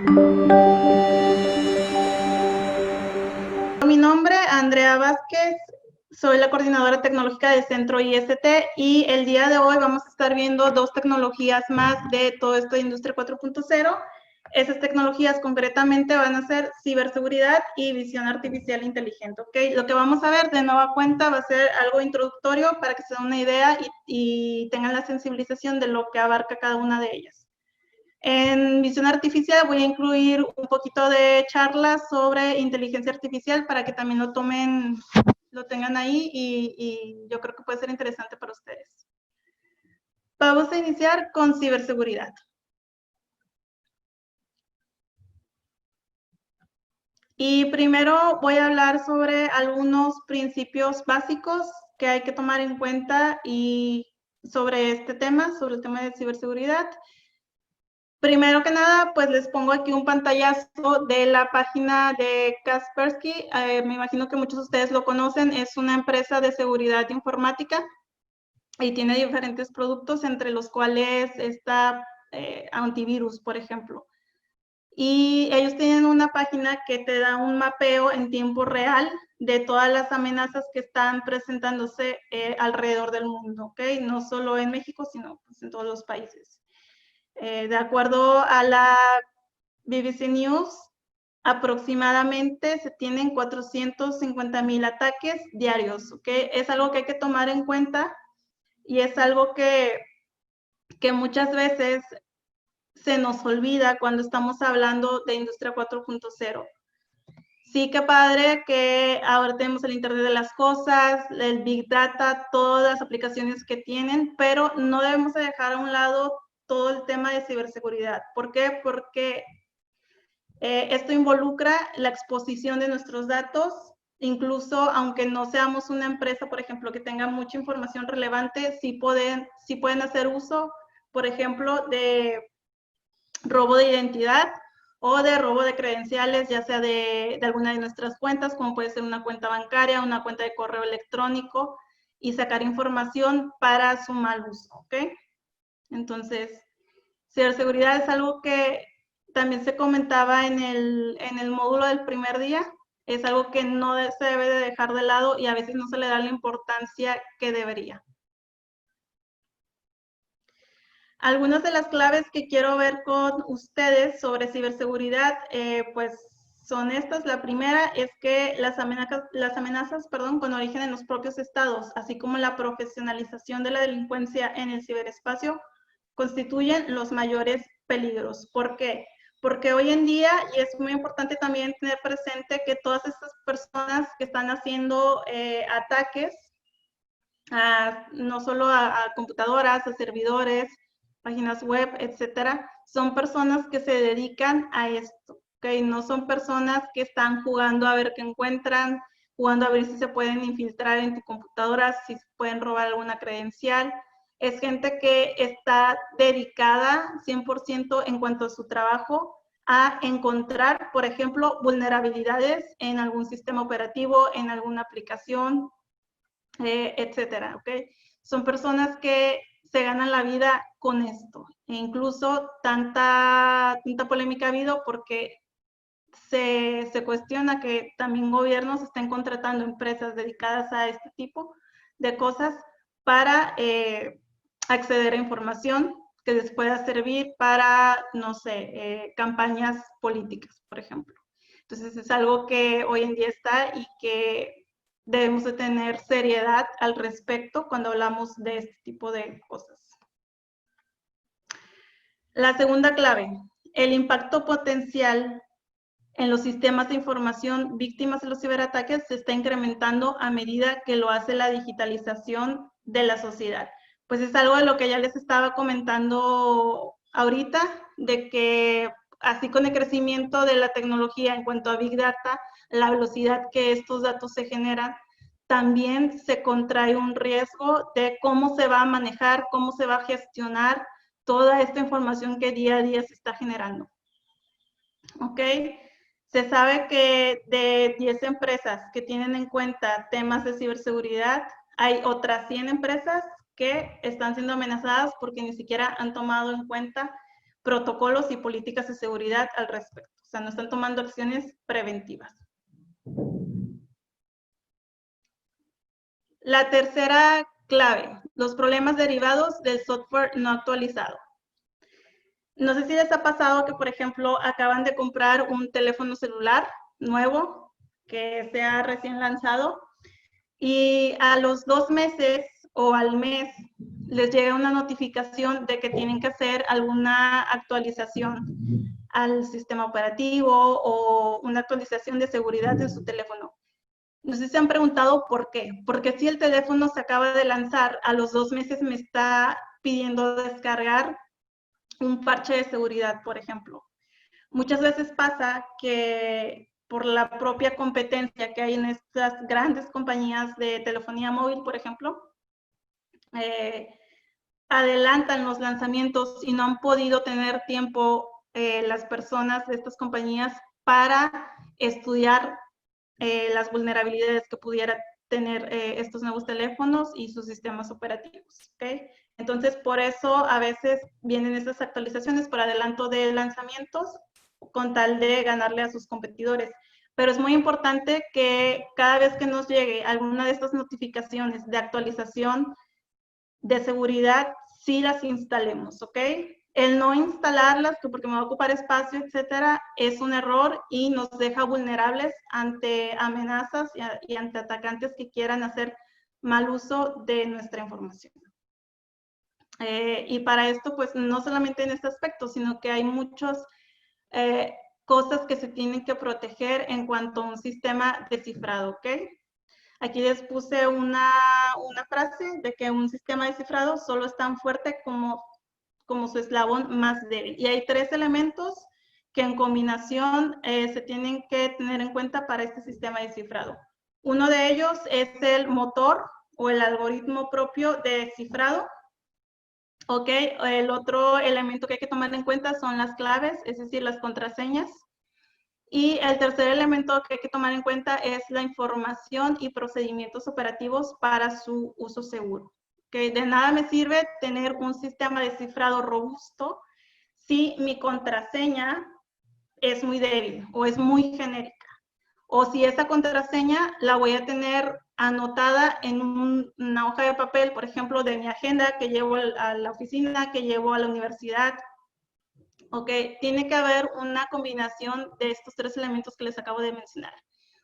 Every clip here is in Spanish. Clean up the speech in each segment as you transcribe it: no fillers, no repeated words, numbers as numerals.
Mi nombre es Andrea Vázquez, soy la coordinadora tecnológica del Centro IST y el día de hoy vamos a estar viendo dos tecnologías más de todo esto de Industria 4.0. Esas tecnologías concretamente van a ser ciberseguridad y visión artificial inteligente, ¿ok? Lo que vamos a ver de nueva cuenta va a ser algo introductorio para que se den una idea y tengan la sensibilización de lo que abarca cada una de ellas. En visión artificial voy a incluir un poquito de charlas sobre inteligencia artificial para que también lo tengan ahí y yo creo que puede ser interesante para ustedes. Vamos a iniciar con ciberseguridad. Y primero voy a hablar sobre algunos principios básicos que hay que tomar en cuenta y sobre este tema, sobre el tema de ciberseguridad. Primero que nada, pues les pongo aquí un pantallazo de la página de Kaspersky. Me imagino que muchos de ustedes lo conocen. Es una empresa de seguridad informática y tiene diferentes productos, entre los cuales está antivirus, por ejemplo. Y ellos tienen una página que te da un mapeo en tiempo real de todas las amenazas que están presentándose alrededor del mundo, ¿ok? No solo en México, sino pues, en todos los países. De acuerdo a la BBC News, aproximadamente se tienen 450,000 ataques diarios, ¿ok? Es algo que hay que tomar en cuenta y es algo que muchas veces se nos olvida cuando estamos hablando de Industria 4.0. Sí, qué padre que ahora tenemos el Internet de las Cosas, el Big Data, todas las aplicaciones que tienen, pero no debemos dejar a un lado todo el tema de ciberseguridad. ¿Por qué? Porque esto involucra la exposición de nuestros datos, incluso aunque no seamos una empresa, por ejemplo, que tenga mucha información relevante, sí pueden hacer uso, por ejemplo, de robo de identidad o de robo de credenciales, ya sea de alguna de nuestras cuentas, como puede ser una cuenta bancaria, una cuenta de correo electrónico, y sacar información para su mal uso, ¿ok? Entonces, ciberseguridad es algo que también se comentaba en el módulo del primer día, es algo que no se debe de dejar de lado y a veces no se le da la importancia que debería. Algunas de las claves que quiero ver con ustedes sobre ciberseguridad, pues son estas. La primera es que las amenazas con origen en los propios estados, así como la profesionalización de la delincuencia en el ciberespacio, constituyen los mayores peligros. ¿Por qué? Porque hoy en día, y es muy importante también tener presente que todas estas personas que están haciendo ataques, no solo a computadoras, a servidores, páginas web, etcétera, son personas que se dedican a esto, ¿ok? No son personas que están jugando a ver qué encuentran, jugando a ver si se pueden infiltrar en tu computadora, si pueden robar alguna credencial. Es gente que está dedicada 100% en cuanto a su trabajo a encontrar, por ejemplo, vulnerabilidades en algún sistema operativo, en alguna aplicación, etcétera, ¿ok? Son personas que se ganan la vida con esto. E incluso tanta polémica ha habido porque se cuestiona que también gobiernos estén contratando empresas dedicadas a este tipo de cosas para acceder a información que les pueda servir para, no sé, campañas políticas, por ejemplo. Entonces es algo que hoy en día está y que debemos de tener seriedad al respecto cuando hablamos de este tipo de cosas. La segunda clave, el impacto potencial en los sistemas de información víctimas de los ciberataques se está incrementando a medida que lo hace la digitalización de la sociedad. Pues es algo de lo que ya les estaba comentando ahorita, de que así con el crecimiento de la tecnología en cuanto a Big Data, la velocidad que estos datos se generan, también se contrae un riesgo de cómo se va a manejar, cómo se va a gestionar toda esta información que día a día se está generando. ¿Ok? Se sabe que de 10 empresas que tienen en cuenta temas de ciberseguridad, hay otras 100 empresas que están siendo amenazadas porque ni siquiera han tomado en cuenta protocolos y políticas de seguridad al respecto. O sea, no están tomando acciones preventivas. La tercera clave, los problemas derivados del software no actualizado. No sé si les ha pasado que, por ejemplo, acaban de comprar un teléfono celular nuevo que sea recién lanzado y a los 2 meses o al mes les llega una notificación de que tienen que hacer alguna actualización al sistema operativo o una actualización de seguridad en su teléfono. No sé si se han preguntado por qué. Porque si el teléfono se acaba de lanzar, a los 2 meses me está pidiendo descargar un parche de seguridad, por ejemplo. Muchas veces pasa que por la propia competencia que hay en estas grandes compañías de telefonía móvil, por ejemplo, adelantan los lanzamientos y no han podido tener tiempo las personas de estas compañías para estudiar las vulnerabilidades que pudiera tener estos nuevos teléfonos y sus sistemas operativos. ¿Okay? Entonces, por eso a veces vienen estas actualizaciones por adelanto de lanzamientos con tal de ganarle a sus competidores. Pero es muy importante que cada vez que nos llegue alguna de estas notificaciones de actualización de seguridad, sí las instalemos, ¿ok? El no instalarlas, porque me va a ocupar espacio, etcétera, es un error y nos deja vulnerables ante amenazas y ante atacantes que quieran hacer mal uso de nuestra información. Y para esto, pues, no solamente en este aspecto, sino que hay muchas cosas que se tienen que proteger en cuanto a un sistema descifrado, ¿ok? Aquí les puse una frase de que un sistema descifrado solo es tan fuerte como su eslabón más débil. Y hay 3 elementos que en combinación se tienen que tener en cuenta para este sistema descifrado. Uno de ellos es el motor o el algoritmo propio de descifrado. Ok, el otro elemento que hay que tomar en cuenta son las claves, es decir, las contraseñas. Y el tercer elemento que hay que tomar en cuenta es la información y procedimientos operativos para su uso seguro. Que de nada me sirve tener un sistema descifrado robusto si mi contraseña es muy débil o es muy genérica. O si esa contraseña la voy a tener anotada en una hoja de papel, por ejemplo, de mi agenda que llevo a la oficina, que llevo a la universidad. Ok, tiene que haber una combinación de estos 3 elementos que les acabo de mencionar.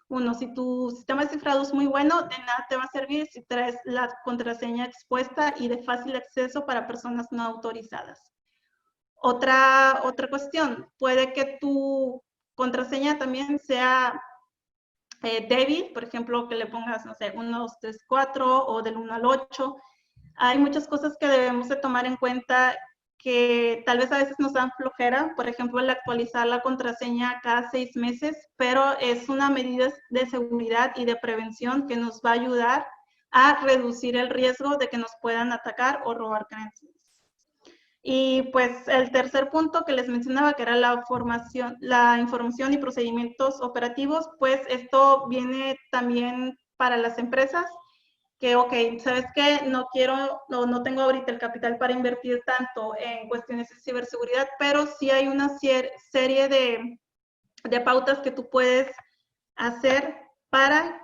Uno, si tu sistema de cifrado es muy bueno, de nada te va a servir si traes la contraseña expuesta y de fácil acceso para personas no autorizadas. Otra cuestión, puede que tu contraseña también sea débil, por ejemplo, que le pongas, no sé, 1, 2, 3, 4 o del 1 al 8. Hay muchas cosas que debemos de tomar en cuenta que tal vez a veces nos dan flojera, por ejemplo, el actualizar la contraseña cada 6 meses, pero es una medida de seguridad y de prevención que nos va a ayudar a reducir el riesgo de que nos puedan atacar o robar credenciales. Y pues el tercer punto que les mencionaba, que era la información y procedimientos operativos, pues esto viene también para las empresas, que, ok, ¿sabes qué? No tengo ahorita el capital para invertir tanto en cuestiones de ciberseguridad, pero sí hay una serie de pautas que tú puedes hacer para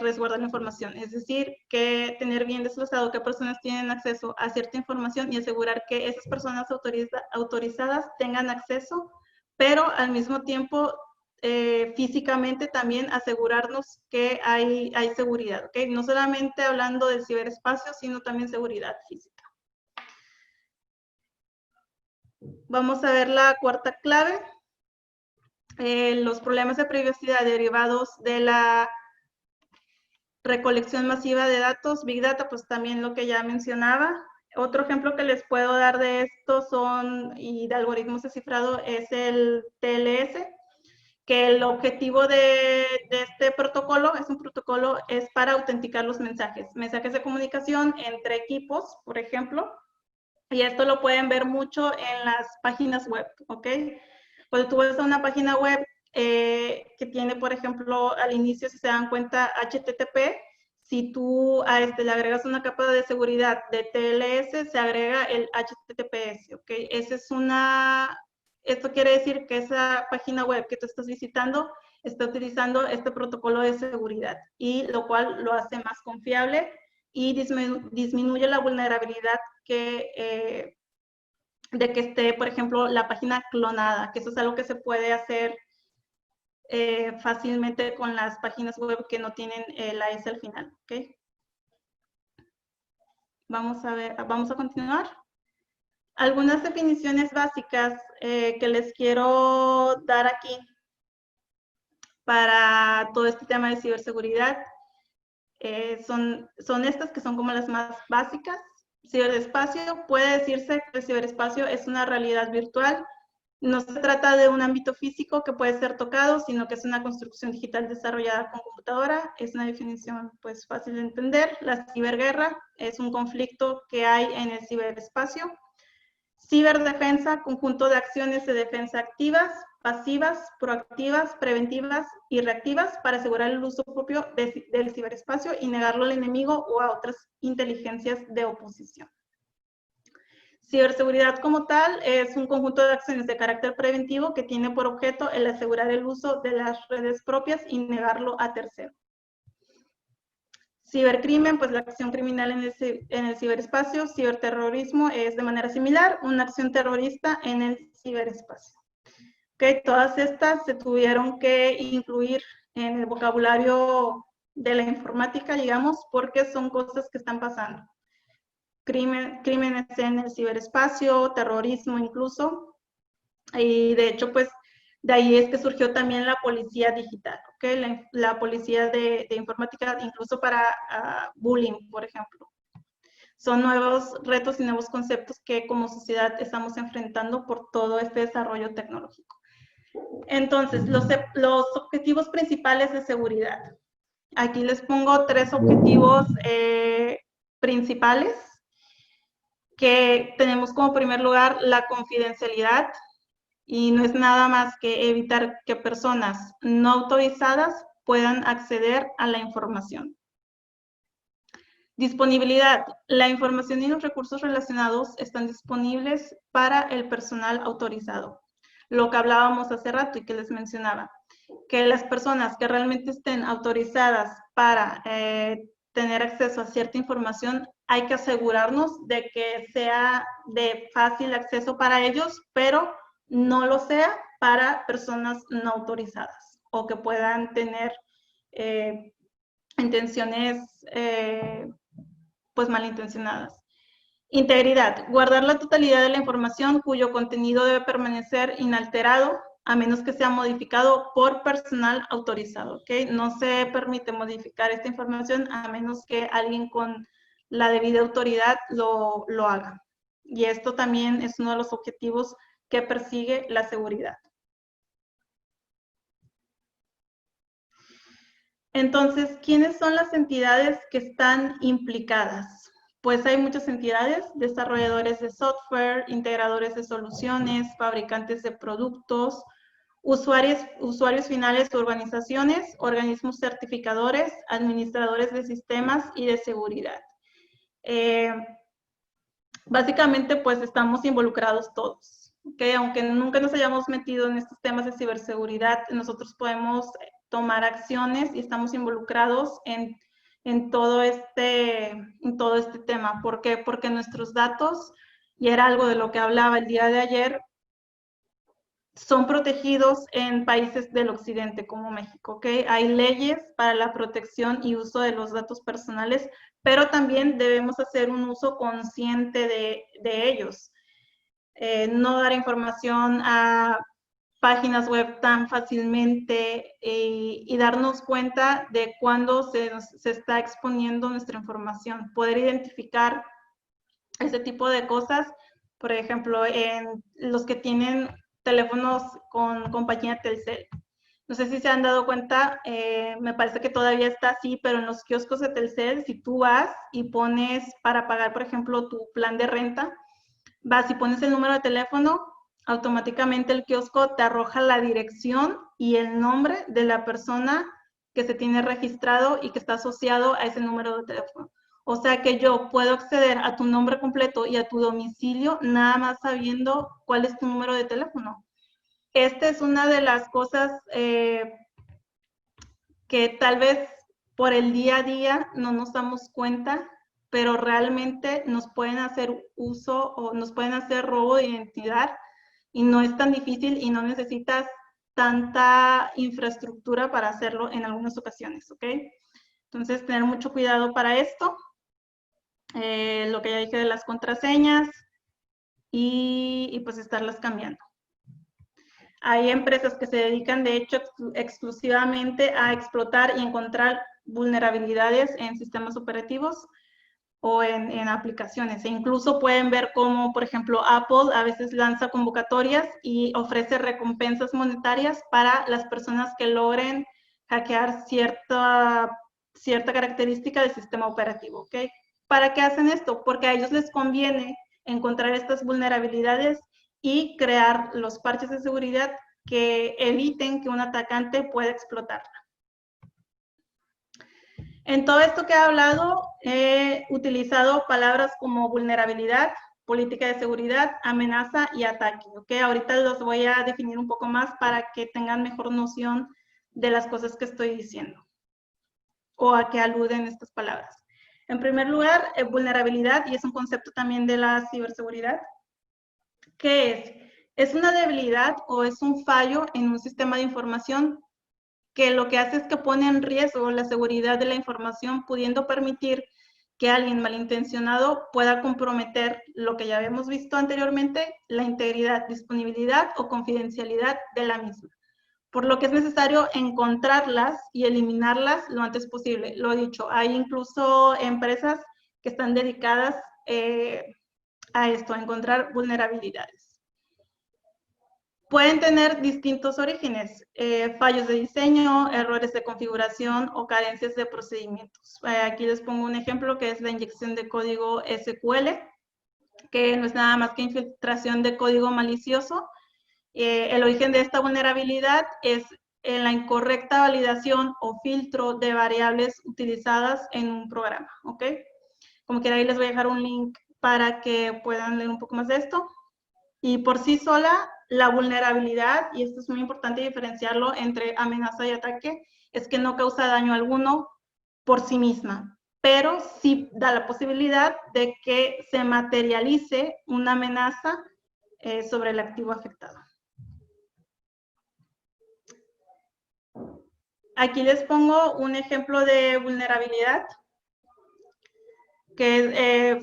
resguardar la información. Es decir, que tener bien desglosado qué personas tienen acceso a cierta información y asegurar que esas personas autorizadas tengan acceso, pero al mismo tiempo físicamente también asegurarnos que hay seguridad, ¿ok? No solamente hablando del ciberespacio, sino también seguridad física. Vamos a ver la cuarta clave. Los problemas de privacidad derivados de la recolección masiva de datos, Big Data, pues también lo que ya mencionaba. Otro ejemplo que les puedo dar de esto y de algoritmos de cifrado, es el TLS, que el objetivo de este protocolo es para autenticar los mensajes de comunicación entre equipos, por ejemplo, y esto lo pueden ver mucho en las páginas web, ¿ok? Cuando tú vas a una página web que tiene, por ejemplo, al inicio, si se dan cuenta, HTTP, si tú a este le agregas una capa de seguridad de TLS, se agrega el HTTPS, ¿ok? Esto quiere decir que esa página web que tú estás visitando está utilizando este protocolo de seguridad, y lo cual lo hace más confiable y disminuye la vulnerabilidad de que esté, por ejemplo, la página clonada, que eso es algo que se puede hacer fácilmente con las páginas web que no tienen la S al final, ¿ok? Vamos a continuar. Algunas definiciones básicas que les quiero dar aquí para todo este tema de ciberseguridad son estas, que son como las más básicas. Ciberespacio, puede decirse que el ciberespacio es una realidad virtual. No se trata de un ámbito físico que puede ser tocado, sino que es una construcción digital desarrollada con computadora. Es una definición pues fácil de entender. La ciberguerra es un conflicto que hay en el ciberespacio. Ciberdefensa, conjunto de acciones de defensa activas, pasivas, proactivas, preventivas y reactivas para asegurar el uso propio del ciberespacio y negarlo al enemigo o a otras inteligencias de oposición. Ciberseguridad como tal es un conjunto de acciones de carácter preventivo que tiene por objeto el asegurar el uso de las redes propias y negarlo a terceros. Cibercrimen, pues la acción criminal en el ciberespacio. Ciberterrorismo es de manera similar, una acción terrorista en el ciberespacio. Okay, todas estas se tuvieron que incluir en el vocabulario de la informática, digamos, porque son cosas que están pasando. Crímenes en el ciberespacio, terrorismo incluso, y de hecho, pues, de ahí es que surgió también la policía digital, ¿ok? La policía de informática, incluso para bullying, por ejemplo. Son nuevos retos y nuevos conceptos que como sociedad estamos enfrentando por todo este desarrollo tecnológico. Entonces, los objetivos principales de seguridad. Aquí les pongo 3 objetivos principales, que tenemos como primer lugar la confidencialidad, y no es nada más que evitar que personas no autorizadas puedan acceder a la información. Disponibilidad. La información y los recursos relacionados están disponibles para el personal autorizado. Lo que hablábamos hace rato y que les mencionaba, que las personas que realmente estén autorizadas para tener acceso a cierta información, hay que asegurarnos de que sea de fácil acceso para ellos, pero no lo sea para personas no autorizadas o que puedan tener intenciones pues malintencionadas. Integridad. Guardar la totalidad de la información cuyo contenido debe permanecer inalterado a menos que sea modificado por personal autorizado, ¿ok? No se permite modificar esta información a menos que alguien con la debida autoridad lo haga. Y esto también es uno de los objetivos que persigue la seguridad. Entonces, ¿quiénes son las entidades que están implicadas? Pues hay muchas entidades: desarrolladores de software, integradores de soluciones, fabricantes de productos, usuarios finales de organizaciones, organismos certificadores, administradores de sistemas y de seguridad. Básicamente, pues estamos involucrados todos, ¿okay? Aunque nunca nos hayamos metido en estos temas de ciberseguridad, nosotros podemos tomar acciones y estamos involucrados en todo este tema. ¿Por qué? Porque nuestros datos, y era algo de lo que hablaba el día de ayer, son protegidos en países del occidente como México, ¿ok? Hay leyes para la protección y uso de los datos personales, pero también debemos hacer un uso consciente de ellos. No dar información a páginas web tan fácilmente y darnos cuenta de cuándo se está exponiendo nuestra información. Poder identificar ese tipo de cosas, por ejemplo, en los que tienen teléfonos con compañía Telcel. No sé si se han dado cuenta, me parece que todavía está así, pero en los kioscos de Telcel, si tú vas y pones para pagar, por ejemplo, tu plan de renta, vas y pones el número de teléfono, automáticamente el kiosco te arroja la dirección y el nombre de la persona que se tiene registrado y que está asociado a ese número de teléfono. O sea que yo puedo acceder a tu nombre completo y a tu domicilio nada más sabiendo cuál es tu número de teléfono. Esta es una de las cosas que tal vez por el día a día no nos damos cuenta, pero realmente nos pueden hacer uso o nos pueden hacer robo de identidad y no es tan difícil y no necesitas tanta infraestructura para hacerlo en algunas ocasiones, ¿ok? Entonces, tener mucho cuidado para esto. Lo que ya dije de las contraseñas y pues estarlas cambiando. Hay empresas que se dedican, de hecho, exclusivamente a explotar y encontrar vulnerabilidades en sistemas operativos o en aplicaciones. E incluso pueden ver cómo, por ejemplo, Apple a veces lanza convocatorias y ofrece recompensas monetarias para las personas que logren hackear cierta característica del sistema operativo, ¿ok? ¿Para qué hacen esto? Porque a ellos les conviene encontrar estas vulnerabilidades y crear los parches de seguridad que eviten que un atacante pueda explotarla. En todo esto que he hablado, he utilizado palabras como vulnerabilidad, política de seguridad, amenaza y ataque. ¿Okay? Ahorita los voy a definir un poco más para que tengan mejor noción de las cosas que estoy diciendo o a qué aluden estas palabras. En primer lugar, vulnerabilidad, y es un concepto también de la ciberseguridad. ¿Qué es? Es una debilidad o es un fallo en un sistema de información que lo que hace es que pone en riesgo la seguridad de la información, pudiendo permitir que alguien malintencionado pueda comprometer lo que ya habíamos visto anteriormente, la integridad, disponibilidad o confidencialidad de la misma. Por lo que es necesario encontrarlas y eliminarlas lo antes posible. Lo dicho, hay incluso empresas que están dedicadas a esto, a encontrar vulnerabilidades. Pueden tener distintos orígenes, fallos de diseño, errores de configuración o carencias de procedimientos. Aquí les pongo un ejemplo que es la inyección de código SQL, que no es nada más que infiltración de código malicioso. El origen de esta vulnerabilidad es en la incorrecta validación o filtro de variables utilizadas en un programa, ¿ok? Como quiera, ahí les voy a dejar un link para que puedan leer un poco más de esto. Y por sí sola, la vulnerabilidad, y esto es muy importante diferenciarlo entre amenaza y ataque, es que no causa daño alguno por sí misma, pero sí da la posibilidad de que se materialice una amenaza sobre el activo afectado. Aquí les pongo un ejemplo de vulnerabilidad que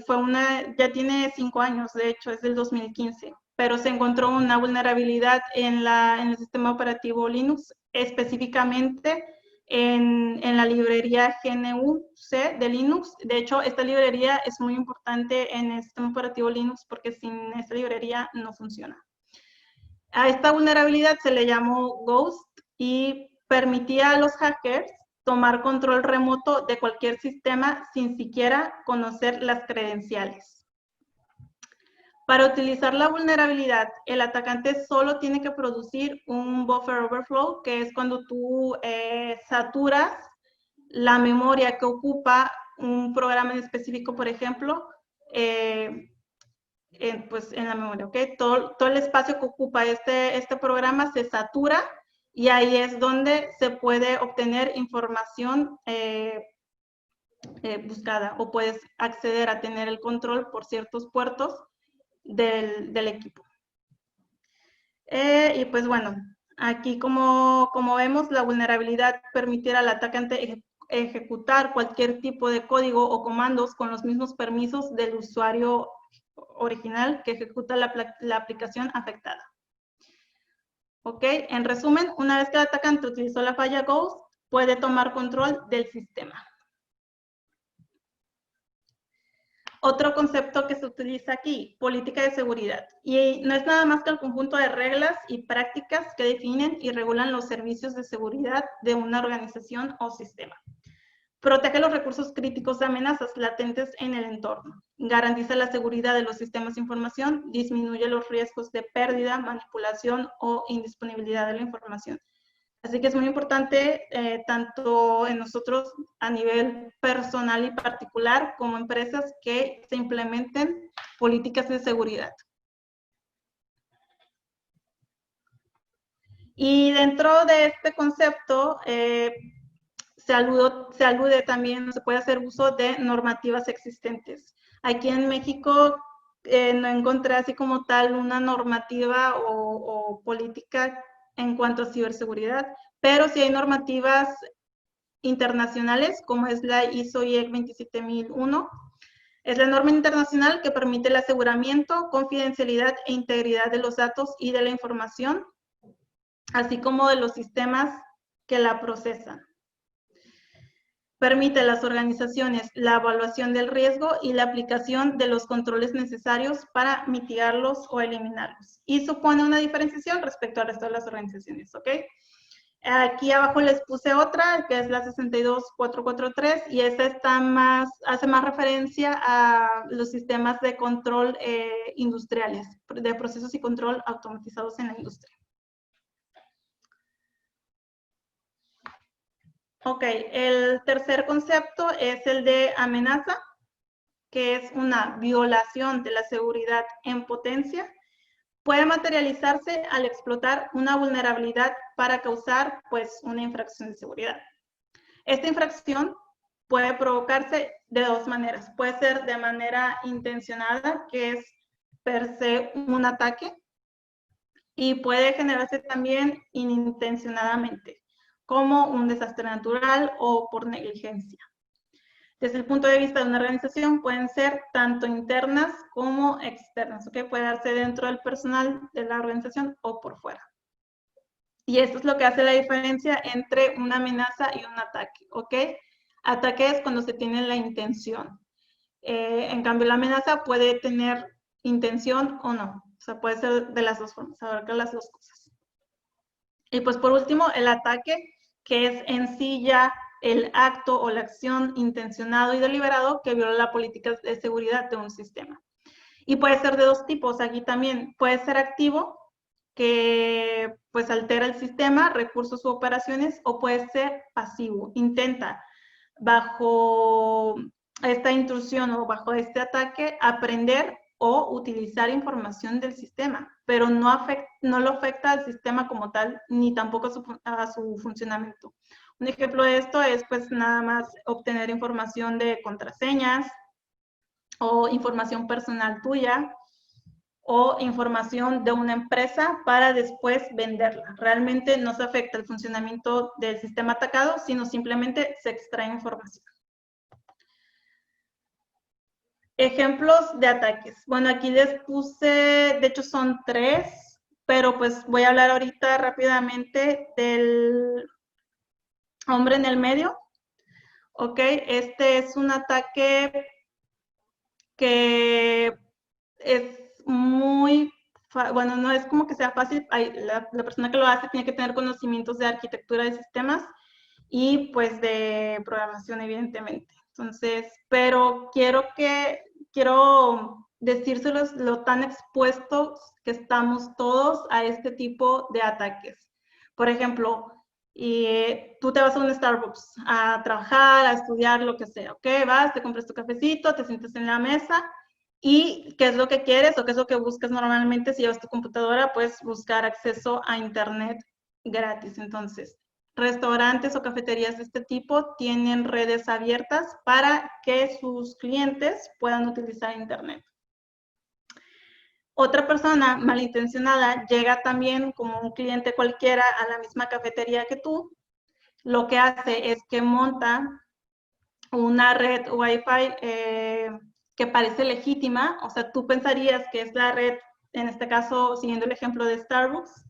ya tiene 5 años, de hecho, es del 2015. Pero se encontró una vulnerabilidad en el sistema operativo Linux, específicamente en la librería GNU-C de Linux. De hecho, esta librería es muy importante en el sistema operativo Linux porque sin esta librería no funciona. A esta vulnerabilidad se le llamó Ghost y permitía a los hackers tomar control remoto de cualquier sistema sin siquiera conocer las credenciales. Para utilizar la vulnerabilidad, el atacante solo tiene que producir un buffer overflow, que es cuando tú saturas la memoria que ocupa un programa en específico, por ejemplo, pues en la memoria, ¿ok? Todo el espacio que ocupa este programa se satura y ahí es donde se puede obtener información buscada o puedes acceder a tener el control por ciertos puertos del equipo. Y pues bueno, aquí como vemos, la vulnerabilidad permitirá al atacante ejecutar cualquier tipo de código o comandos con los mismos permisos del usuario original que ejecuta la aplicación afectada. Ok, en resumen, una vez que el atacante utilizó la falla Ghost, puede tomar control del sistema. Otro concepto que se utiliza aquí, política de seguridad. Y no es nada más que el conjunto de reglas y prácticas que definen y regulan los servicios de seguridad de una organización o sistema. Protege los recursos críticos de amenazas latentes en el entorno. Garantiza la seguridad de los sistemas de información. Disminuye los riesgos de pérdida, manipulación o indisponibilidad de la información. Así que es muy importante, tanto en nosotros a nivel personal y particular, como empresas, que se implementen políticas de seguridad. Y dentro de este concepto, se alude también, se puede hacer uso de normativas existentes. Aquí en México no encontré así como tal una normativa o política en cuanto a ciberseguridad, pero sí hay normativas internacionales, como es la ISO IEC 27001. Es la norma internacional que permite el aseguramiento, confidencialidad e integridad de los datos y de la información, así como de los sistemas que la procesan. Permite a las organizaciones la evaluación del riesgo y la aplicación de los controles necesarios para mitigarlos o eliminarlos. Y supone una diferenciación respecto al resto de las organizaciones, ¿ok? Aquí abajo les puse otra, que es la 62443, y esta está hace más referencia a los sistemas de control industriales, de procesos y control automatizados en la industria. Ok, el tercer concepto es el de amenaza, que es una violación de la seguridad en potencia. Puede materializarse al explotar una vulnerabilidad para causar, pues, una infracción de seguridad. Esta infracción puede provocarse de dos maneras. Puede ser de manera intencionada, que es per se un ataque, y puede generarse también inintencionadamente, como un desastre natural o por negligencia. Desde el punto de vista de una organización, pueden ser tanto internas como externas, ¿ok? Puede darse dentro del personal de la organización o por fuera. Y esto es lo que hace la diferencia entre una amenaza y un ataque, ¿ok? Ataque es cuando se tiene la intención. En cambio, la amenaza puede tener intención o no. O sea, puede ser de las dos formas, abarca las dos cosas. Y pues por último, el ataque, que es en sí ya el acto o la acción intencionado y deliberado que viola la política de seguridad de un sistema. Y puede ser de dos tipos. Aquí también puede ser activo, que pues altera el sistema, recursos u operaciones, o puede ser pasivo, intenta bajo esta intrusión o bajo este ataque aprender o utilizar información del sistema, pero no lo afecta al sistema como tal, ni tampoco a su funcionamiento. Un ejemplo de esto es pues nada más obtener información de contraseñas o información personal tuya, o información de una empresa para después venderla. Realmente no se afecta el funcionamiento del sistema atacado, sino simplemente se extrae información. Ejemplos de ataques. Bueno, aquí les puse, de hecho son 3, pero pues voy a hablar ahorita rápidamente del hombre en el medio. Ok, este es un ataque que es muy, bueno, no es como que sea fácil, la persona que lo hace tiene que tener conocimientos de arquitectura de sistemas y pues de programación, evidentemente. Entonces, pero quiero decírselos lo tan expuestos que estamos todos a este tipo de ataques. Por ejemplo, tú te vas a un Starbucks a trabajar, a estudiar, lo que sea, ¿ok? Vas, te compras tu cafecito, te sientas en la mesa y ¿qué es lo que quieres o qué es lo que buscas normalmente? Si llevas tu computadora, puedes buscar acceso a internet gratis. Entonces, restaurantes o cafeterías de este tipo tienen redes abiertas para que sus clientes puedan utilizar internet. Otra persona malintencionada llega también como un cliente cualquiera a la misma cafetería que tú. Lo que hace es que monta una red Wi-Fi que parece legítima. O sea, tú pensarías que es la red, en este caso, siguiendo el ejemplo de Starbucks,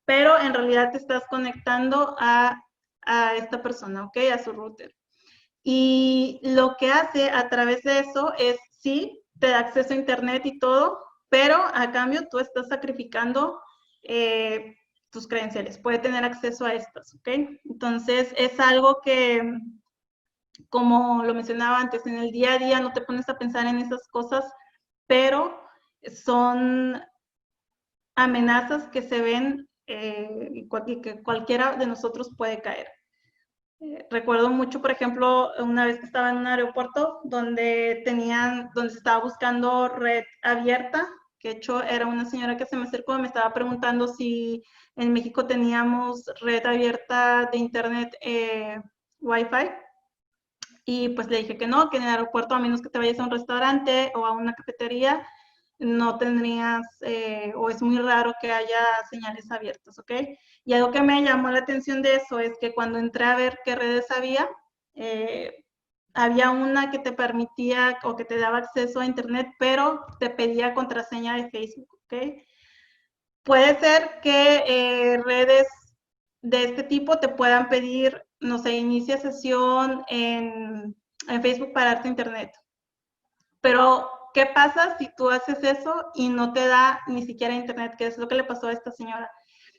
pero en realidad te estás conectando a esta persona, ¿ok? A su router. Y lo que hace a través de eso es, sí, te da acceso a internet y todo, pero a cambio tú estás sacrificando tus credenciales. Puede tener acceso a estas, ¿ok? Entonces es algo que, como lo mencionaba antes, en el día a día no te pones a pensar en esas cosas, pero son amenazas que se ven y que cualquiera de nosotros puede caer. Recuerdo mucho, por ejemplo, una vez que estaba en un aeropuerto donde se estaba buscando red abierta, que de hecho era una señora que se me acercó y me estaba preguntando si en México teníamos red abierta de internet Wi-Fi. Y pues le dije que no, que en el aeropuerto, a menos que te vayas a un restaurante o a una cafetería, no tendrías, o es muy raro que haya señales abiertas, ¿ok? Y algo que me llamó la atención de eso es que cuando entré a ver qué redes había una que te permitía o que te daba acceso a internet, pero te pedía contraseña de Facebook, ¿ok? Puede ser que redes de este tipo te puedan pedir, no sé, inicia sesión en Facebook para darte internet. Pero, ¿qué pasa si tú haces eso y no te da ni siquiera internet? Que es lo que le pasó a esta señora.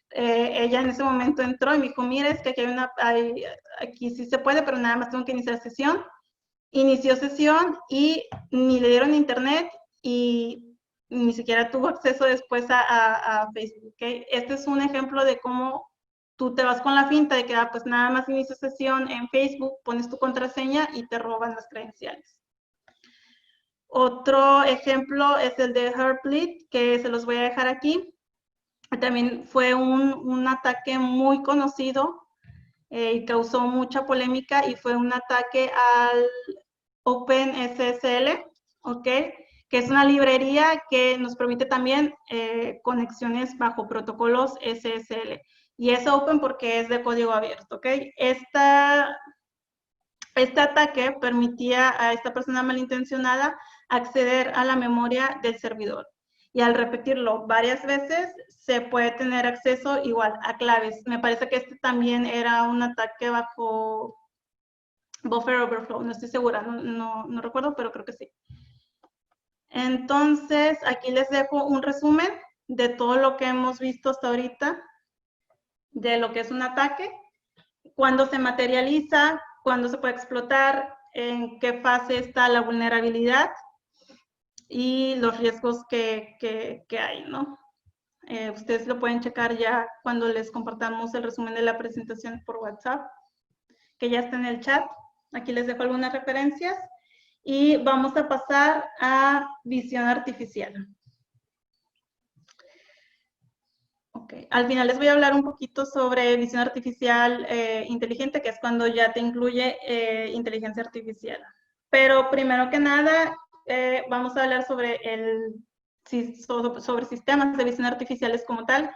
Ella en ese momento entró y me dijo, mira, es que aquí sí se puede, pero nada más tengo que iniciar sesión. Inició sesión y ni le dieron internet y ni siquiera tuvo acceso después a Facebook. ¿Okay? Este es un ejemplo de cómo tú te vas con la finta de que pues nada más inicio sesión en Facebook, pones tu contraseña y te roban las credenciales. Otro ejemplo es el de Heartbleed, que se los voy a dejar aquí. También fue un ataque muy conocido y causó mucha polémica y fue un ataque al OpenSSL, ¿ok? Que es una librería que nos permite también conexiones bajo protocolos SSL. Y es open porque es de código abierto, ¿ok? Este ataque permitía a esta persona malintencionada acceder a la memoria del servidor. Y al repetirlo varias veces, se puede tener acceso igual a claves. Me parece que este también era un ataque bajo Buffer Overflow, no estoy segura, no recuerdo, pero creo que sí. Entonces, aquí les dejo un resumen de todo lo que hemos visto hasta ahorita, de lo que es un ataque, cuándo se materializa, cuándo se puede explotar, en qué fase está la vulnerabilidad y los riesgos que hay, ¿no? Ustedes lo pueden checar ya cuando les compartamos el resumen de la presentación por WhatsApp, que ya está en el chat. Aquí les dejo algunas referencias y vamos a pasar a visión artificial. Okay. Al final les voy a hablar un poquito sobre visión artificial inteligente, que es cuando ya te incluye inteligencia artificial. Pero primero que nada, vamos a hablar sobre sistemas de visión artificiales como tal,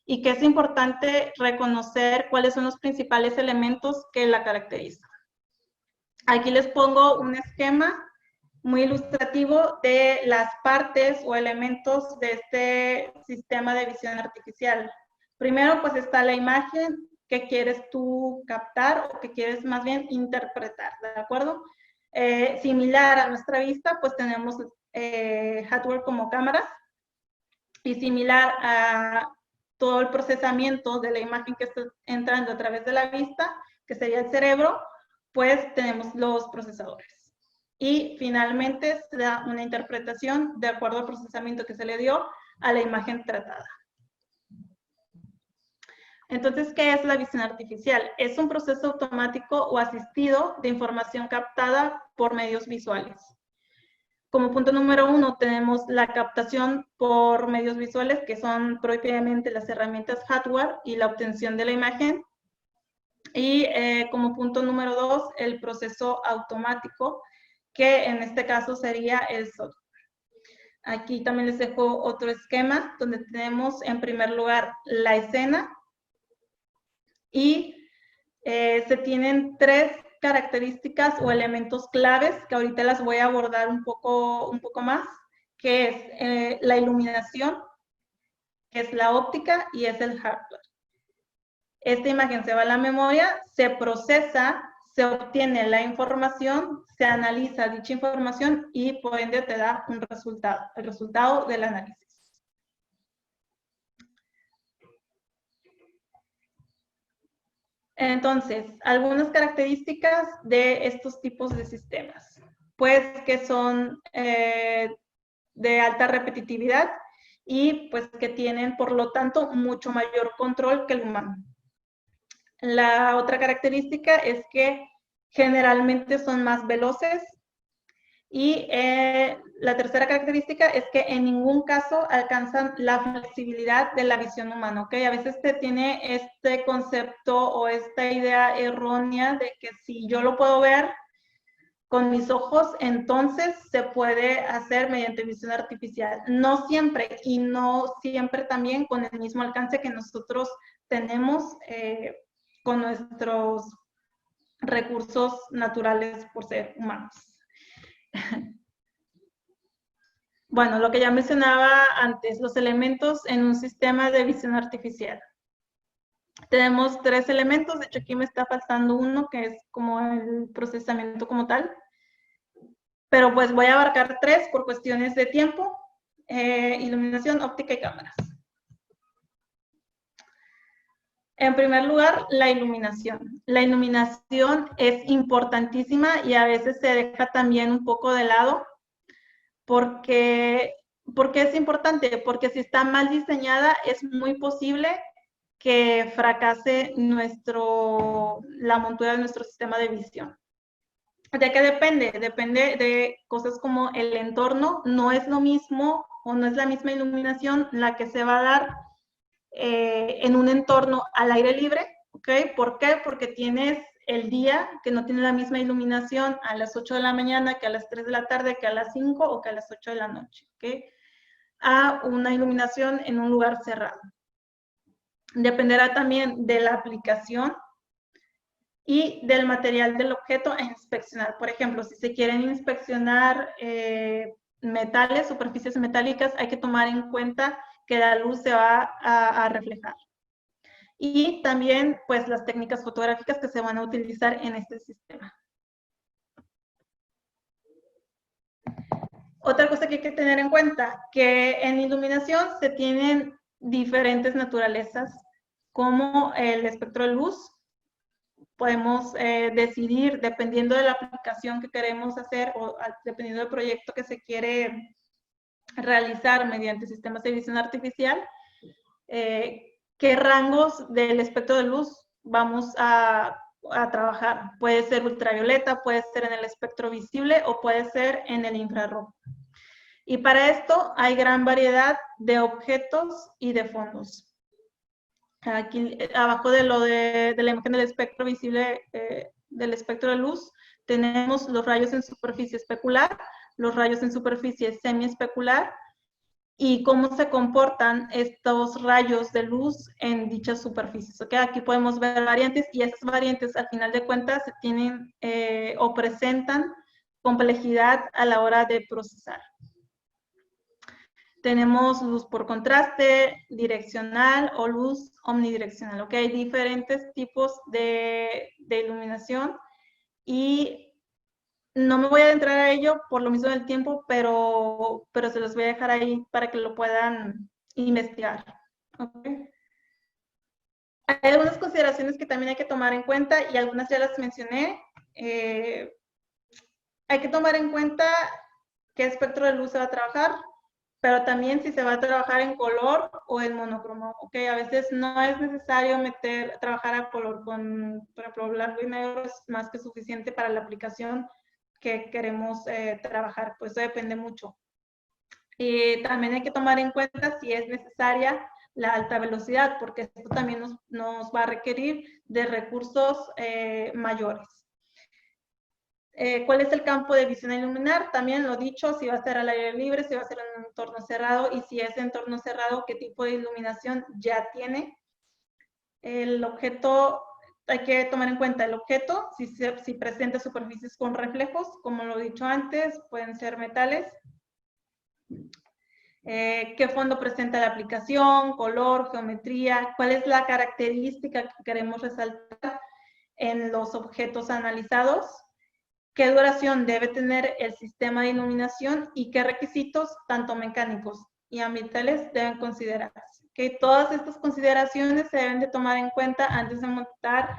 y que es importante reconocer cuáles son los principales elementos que la caracterizan. Aquí les pongo un esquema muy ilustrativo de las partes o elementos de este sistema de visión artificial. Primero, pues está la imagen que quieres tú captar o que quieres más bien interpretar, ¿de acuerdo? Similar a nuestra vista, pues tenemos hardware como cámaras y similar a todo el procesamiento de la imagen que está entrando a través de la vista, que sería el cerebro, pues tenemos los procesadores. Y finalmente se da una interpretación de acuerdo al procesamiento que se le dio a la imagen tratada. Entonces, ¿qué es la visión artificial? Es un proceso automático o asistido de información captada por medios visuales. Como punto número 1 tenemos la captación por medios visuales, que son propiamente las herramientas hardware y la obtención de la imagen. Y como punto número 2, el proceso automático, que en este caso sería el software. Aquí también les dejo otro esquema donde tenemos en primer lugar la escena y se tienen 3 características o elementos claves que ahorita las voy a abordar un poco más, que es la iluminación, es la óptica y es el hardware. Esta imagen se va a la memoria, se procesa, se obtiene la información, se analiza dicha información y por ende te da un resultado, el resultado del análisis. Entonces, algunas características de estos tipos de sistemas, pues que son de alta repetitividad y pues que tienen, por lo tanto, mucho mayor control que el humano. La otra característica es que generalmente son más veloces y la tercera característica es que en ningún caso alcanzan la flexibilidad de la visión humana, ¿ok? A veces se tiene este concepto o esta idea errónea de que si yo lo puedo ver con mis ojos, entonces se puede hacer mediante visión artificial. No siempre, y no siempre también con el mismo alcance que nosotros tenemos con nuestros recursos naturales por ser humanos. Bueno, lo que ya mencionaba antes, los elementos en un sistema de visión artificial. Tenemos 3 elementos, de hecho aquí me está faltando uno, que es como el procesamiento como tal. Pero pues voy a abarcar 3 por cuestiones de tiempo, iluminación, óptica y cámaras. En primer lugar, la iluminación. La iluminación es importantísima y a veces se deja también un poco de lado. ¿Por qué es importante? Porque si está mal diseñada, es muy posible que fracase la montura de nuestro sistema de visión. ¿De qué depende? Depende de cosas como el entorno. No es lo mismo o no es la misma iluminación la que se va a dar en un entorno al aire libre, ¿ok? ¿Por qué? Porque tienes el día que no tiene la misma iluminación a las 8 de la mañana que a las 3 de la tarde, que a las 5 o que a las 8 de la noche, ¿ok? A una iluminación en un lugar cerrado. Dependerá también de la aplicación y del material del objeto a inspeccionar. Por ejemplo, si se quieren inspeccionar metales, superficies metálicas, hay que tomar en cuenta que la luz se va a reflejar. Y también, pues, las técnicas fotográficas que se van a utilizar en este sistema. Otra cosa que hay que tener en cuenta, que en iluminación se tienen diferentes naturalezas, como el espectro de luz. Podemos decidir, dependiendo de la aplicación que queremos hacer o dependiendo del proyecto que se quiere realizar mediante sistemas de visión artificial, qué rangos del espectro de luz vamos a trabajar. Puede ser ultravioleta, puede ser en el espectro visible o puede ser en el infrarrojo. Y para esto hay gran variedad de objetos y de fondos. Aquí abajo de la imagen del espectro visible, del espectro de luz, tenemos los rayos en superficie especular, los rayos en superficie semiespecular y cómo se comportan estos rayos de luz en dichas superficies. ¿Okay? Aquí podemos ver variantes y esas variantes al final de cuentas se tienen o presentan complejidad a la hora de procesar. Tenemos luz por contraste, direccional o luz omnidireccional. ¿Okay? Hay diferentes tipos de iluminación y no me voy a adentrar a ello por lo mismo del tiempo, pero se los voy a dejar ahí para que lo puedan investigar. ¿Okay? Hay algunas consideraciones que también hay que tomar en cuenta y algunas ya las mencioné. Hay que tomar en cuenta qué espectro de luz se va a trabajar, pero también si se va a trabajar en color o en monocromo, ¿ok? A veces no es necesario trabajar a color con, por ejemplo, blanco y negro es más que suficiente para la aplicación que queremos trabajar, pues eso depende mucho. También hay que tomar en cuenta si es necesaria la alta velocidad, porque esto también nos va a requerir de recursos mayores. ¿Cuál es el campo de visión a iluminar? También lo dicho, si va a ser al aire libre, si va a ser en un entorno cerrado y si es entorno cerrado, qué tipo de iluminación ya tiene. El objeto, hay que tomar en cuenta el objeto, si presenta superficies con reflejos, como lo he dicho antes, pueden ser metales. ¿Qué fondo presenta la aplicación? Color, geometría, ¿cuál es la característica que queremos resaltar en los objetos analizados? ¿Qué duración debe tener el sistema de iluminación y qué requisitos, tanto mecánicos y ambientales, deben considerarse? ¿Okay? Todas estas consideraciones se deben de tomar en cuenta antes de montar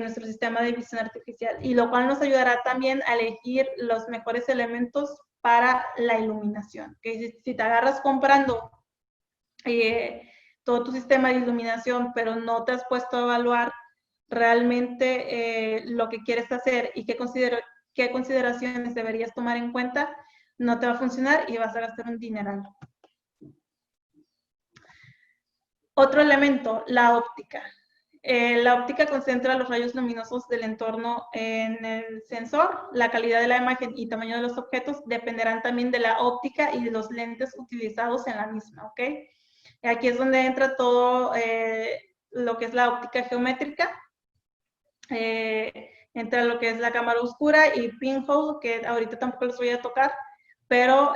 nuestro sistema de visión artificial, y lo cual nos ayudará también a elegir los mejores elementos para la iluminación. ¿Okay? Si te agarras comprando todo tu sistema de iluminación, pero no te has puesto a evaluar realmente lo que quieres hacer y qué consideraciones deberías tomar en cuenta, no te va a funcionar y vas a gastar un dineral. Otro elemento, la óptica. La óptica concentra los rayos luminosos del entorno en el sensor. La calidad de la imagen y tamaño de los objetos dependerán también de la óptica y de los lentes utilizados en la misma, ¿ok? Aquí es donde entra todo lo que es la óptica geométrica. Entra lo que es la cámara oscura y pinhole, que ahorita tampoco les voy a tocar, pero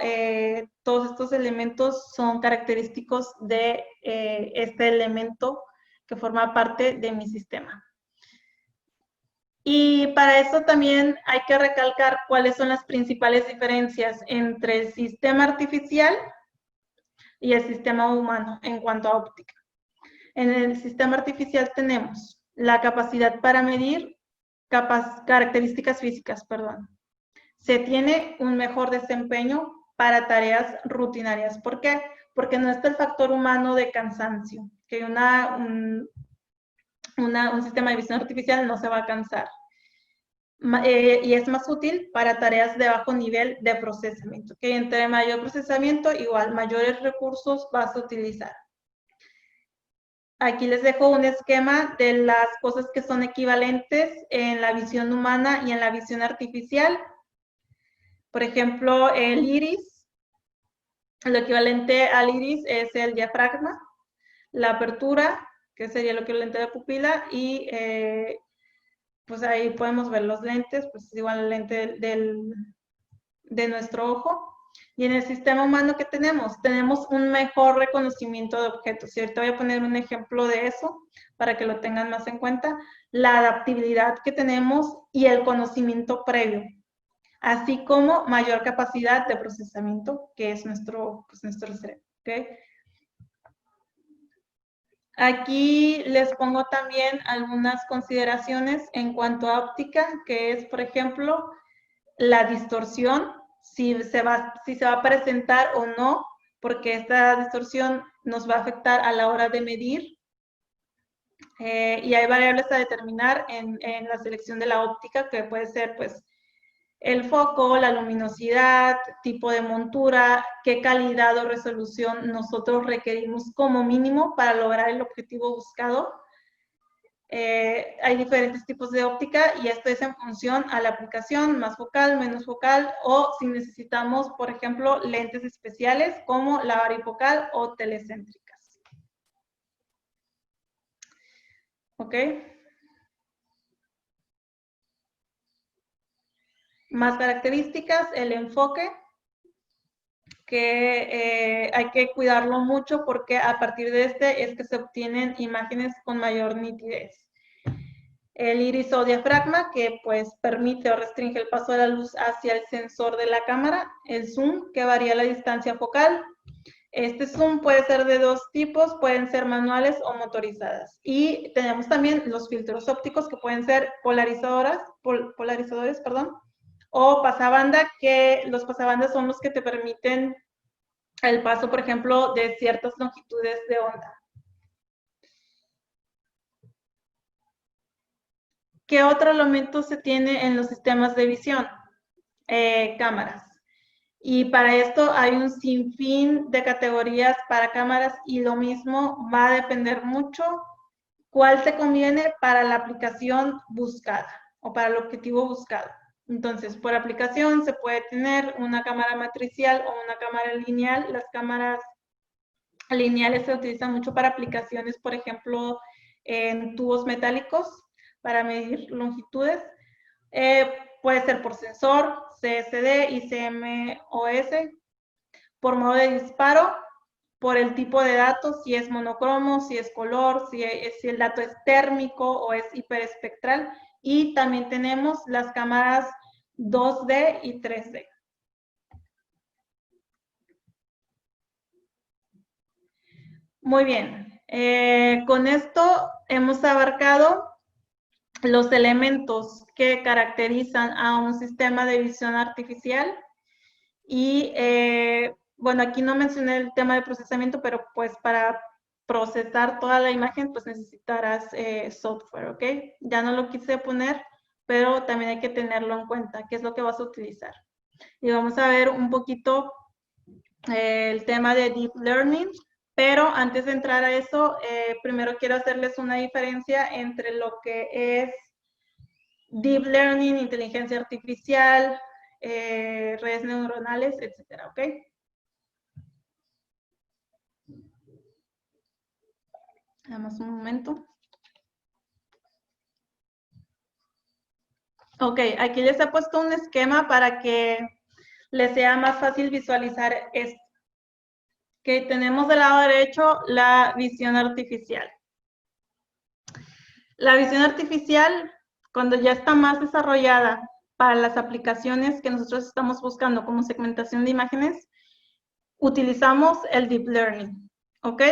todos estos elementos son característicos de este elemento que forma parte de mi sistema. Y para eso también hay que recalcar cuáles son las principales diferencias entre el sistema artificial y el sistema humano en cuanto a óptica. En el sistema artificial tenemos la capacidad para medir características físicas, perdón. Se tiene un mejor desempeño para tareas rutinarias. ¿Por qué? Porque no está el factor humano de cansancio, que un sistema de visión artificial no se va a cansar. Y es más útil para tareas de bajo nivel de procesamiento, que entre mayor procesamiento, igual mayores recursos vas a utilizar. Aquí les dejo un esquema de las cosas que son equivalentes en la visión humana y en la visión artificial. Por ejemplo, el iris, lo equivalente al iris es el diafragma, la apertura, que sería lo equivalente a la pupila, y pues ahí podemos ver los lentes, pues igual el lente de nuestro ojo. Y en el sistema humano, ¿qué tenemos? Tenemos un mejor reconocimiento de objetos. Y ahorita voy a poner un ejemplo de eso para que lo tengan más en cuenta. La adaptabilidad que tenemos y el conocimiento previo, así como mayor capacidad de procesamiento, que es nuestro cerebro. ¿Okay? Aquí les pongo también algunas consideraciones en cuanto a óptica, que es, por ejemplo, la distorsión, si se va a presentar o no, porque esta distorsión nos va a afectar a la hora de medir. Y hay variables a determinar en la selección de la óptica, que puede ser, pues, el foco, la luminosidad, tipo de montura, qué calidad o resolución nosotros requerimos como mínimo para lograr el objetivo buscado. Hay diferentes tipos de óptica y esto es en función a la aplicación, más focal, menos focal, o si necesitamos, por ejemplo, lentes especiales como la varifocal o telecéntricas. ¿Ok? Más características, el enfoque, que hay que cuidarlo mucho porque a partir de este es que se obtienen imágenes con mayor nitidez. El iris o diafragma, que pues permite o restringe el paso de la luz hacia el sensor de la cámara. El zoom, que varía la distancia focal. Este zoom puede ser de dos tipos, pueden ser manuales o motorizadas. Y tenemos también los filtros ópticos, que pueden ser polarizadores, o pasabanda, que los pasabandas son los que te permiten el paso, por ejemplo, de ciertas longitudes de onda. ¿Qué otro elemento se tiene en los sistemas de visión? Cámaras. Y para esto hay un sinfín de categorías para cámaras y lo mismo va a depender mucho cuál te conviene para la aplicación buscada o para el objetivo buscado. Entonces, por aplicación se puede tener una cámara matricial o una cámara lineal. Las cámaras lineales se utilizan mucho para aplicaciones, por ejemplo, en tubos metálicos para medir longitudes. Puede ser por sensor, CSD y CMOS, por modo de disparo, por el tipo de datos, si es monocromo, si es color, si el dato es térmico o es hiperespectral. Y también tenemos las cámaras 2D y 3D. Muy bien. Con esto hemos abarcado los elementos que caracterizan a un sistema de visión artificial y bueno, aquí no mencioné el tema de procesamiento, pero pues para procesar toda la imagen, pues necesitarás software, ¿ok? Ya no lo quise poner, pero también hay que tenerlo en cuenta, qué es lo que vas a utilizar. Y vamos a ver un poquito el tema de Deep Learning, pero antes de entrar a eso, primero quiero hacerles una diferencia entre lo que es Deep Learning, inteligencia artificial, redes neuronales, etcétera, ¿ok? Damos un momento. Ok, aquí les he puesto un esquema para que les sea más fácil visualizar esto. Que tenemos del lado derecho la visión artificial. La visión artificial, cuando ya está más desarrollada para las aplicaciones que nosotros estamos buscando como segmentación de imágenes, utilizamos el Deep Learning, ¿ok?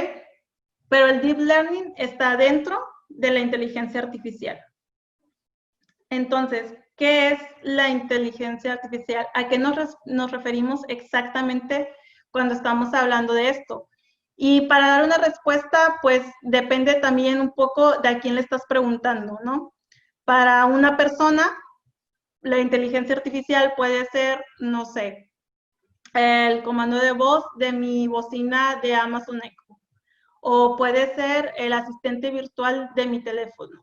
Pero el Deep Learning está dentro de la inteligencia artificial. Entonces, ¿qué es la inteligencia artificial? ¿A qué nos referimos exactamente cuando estamos hablando de esto? Y para dar una respuesta, pues depende también un poco de a quién le estás preguntando, ¿no? Para una persona, la inteligencia artificial puede ser, no sé, el comando de voz de mi bocina de Amazon Echo. O puede ser el asistente virtual de mi teléfono.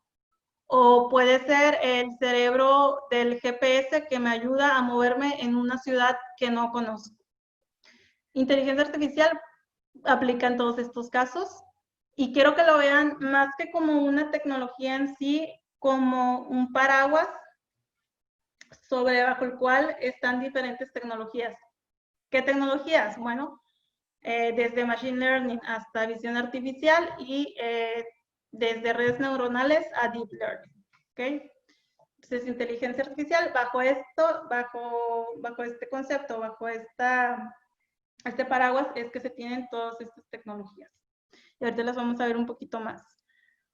O puede ser el cerebro del GPS que me ayuda a moverme en una ciudad que no conozco. Inteligencia artificial aplica en todos estos casos y quiero que lo vean más que como una tecnología en sí, como un paraguas bajo el cual están diferentes tecnologías. ¿Qué tecnologías? Bueno, desde Machine Learning hasta visión artificial y desde redes neuronales a Deep Learning. ¿Okay? Entonces, inteligencia artificial, bajo esto, bajo este concepto, bajo este paraguas, es que se tienen todas estas tecnologías. Y ahorita las vamos a ver un poquito más.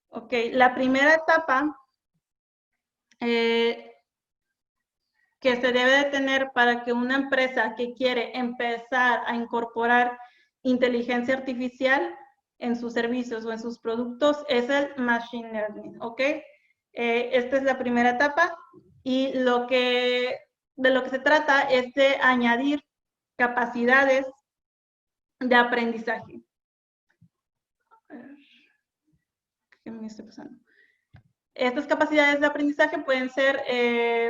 Ok, la primera etapa que se debe de tener para que una empresa que quiere empezar a incorporar inteligencia artificial en sus servicios o en sus productos es el Machine Learning, ¿ok? Esta es la primera etapa y de lo que se trata es de añadir capacidades de aprendizaje. ¿Qué me está pasando? Estas capacidades de aprendizaje pueden ser,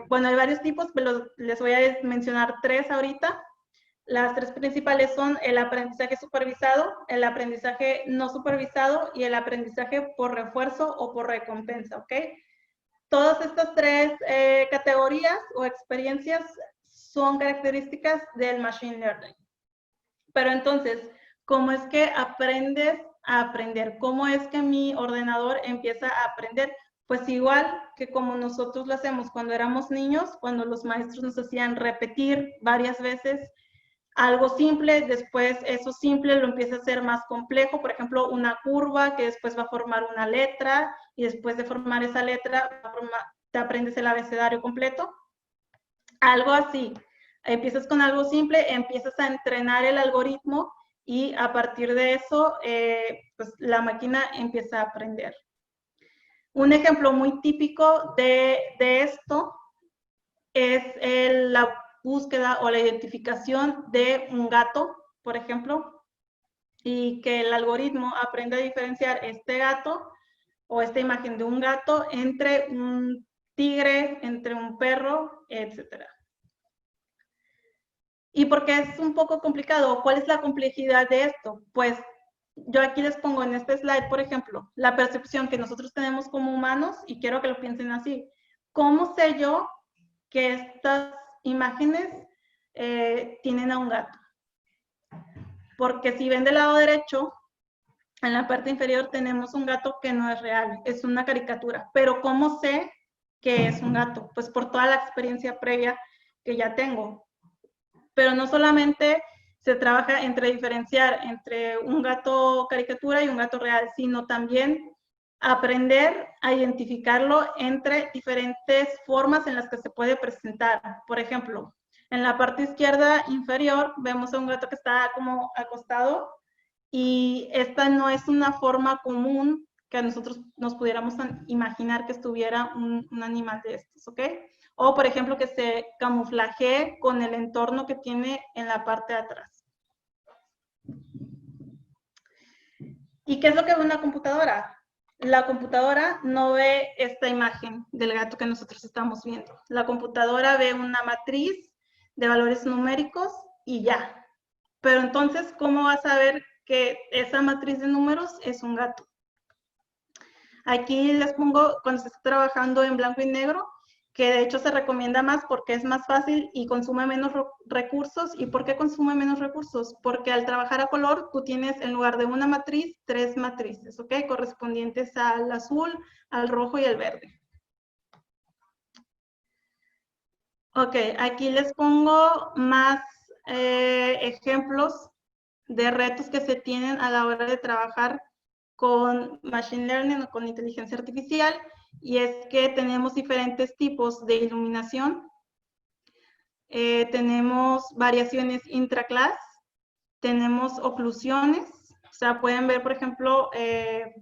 bueno, hay varios tipos, pero les voy a mencionar 3 ahorita. Las 3 principales son el aprendizaje supervisado, el aprendizaje no supervisado y el aprendizaje por refuerzo o por recompensa, ¿ok? Todas estas 3 categorías o experiencias son características del Machine Learning. Pero entonces, ¿cómo es que aprendes a aprender? ¿Cómo es que mi ordenador empieza a aprender? Pues igual que como nosotros lo hacemos cuando éramos niños, cuando los maestros nos hacían repetir varias veces algo simple, después eso simple lo empieza a hacer más complejo, por ejemplo, una curva que después va a formar una letra y después de formar esa letra te aprendes el abecedario completo. Algo así. Empiezas con algo simple, empiezas a entrenar el algoritmo y a partir de eso, pues la máquina empieza a aprender. Un ejemplo muy típico de esto es la búsqueda o la identificación de un gato, por ejemplo, y que el algoritmo aprenda a diferenciar este gato o esta imagen de un gato entre un tigre, entre un perro, etcétera. ¿Y por qué es un poco complicado? ¿Cuál es la complejidad de esto? Pues yo aquí les pongo en este slide, por ejemplo, la percepción que nosotros tenemos como humanos, y quiero que lo piensen así. ¿Cómo sé yo que estas imágenes tienen a un gato? Porque si ven del lado derecho, en la parte inferior tenemos un gato que no es real, es una caricatura. Pero ¿cómo sé que es un gato? Pues por toda la experiencia previa que ya tengo. Pero no solamente se trabaja entre diferenciar entre un gato caricatura y un gato real, sino también aprender a identificarlo entre diferentes formas en las que se puede presentar. Por ejemplo, En la parte izquierda inferior vemos a un gato que está como acostado y esta no es una forma común que nosotros nos pudiéramos imaginar que estuviera un animal de estos, ¿ok? O, por ejemplo, que se camuflajee con el entorno que tiene en la parte de atrás. ¿Y qué es lo que ve una computadora? La computadora no ve esta imagen del gato que nosotros estamos viendo. La computadora ve una matriz de valores numéricos y ya. Pero entonces, ¿cómo vas a ver que esa matriz de números es un gato? Aquí les pongo cuando se está trabajando en blanco y negro, que de hecho se recomienda más porque es más fácil y consume menos recursos. ¿Y por qué consume menos recursos? Porque al trabajar a color, tú tienes en lugar de una matriz, 3 matrices, ¿ok? Correspondientes al azul, al rojo y al verde. Ok, aquí les pongo más ejemplos de retos que se tienen a la hora de trabajar con Machine Learning o con inteligencia artificial, y es que tenemos diferentes tipos de iluminación. Tenemos variaciones intraclass, tenemos oclusiones, o sea, pueden ver, por ejemplo, en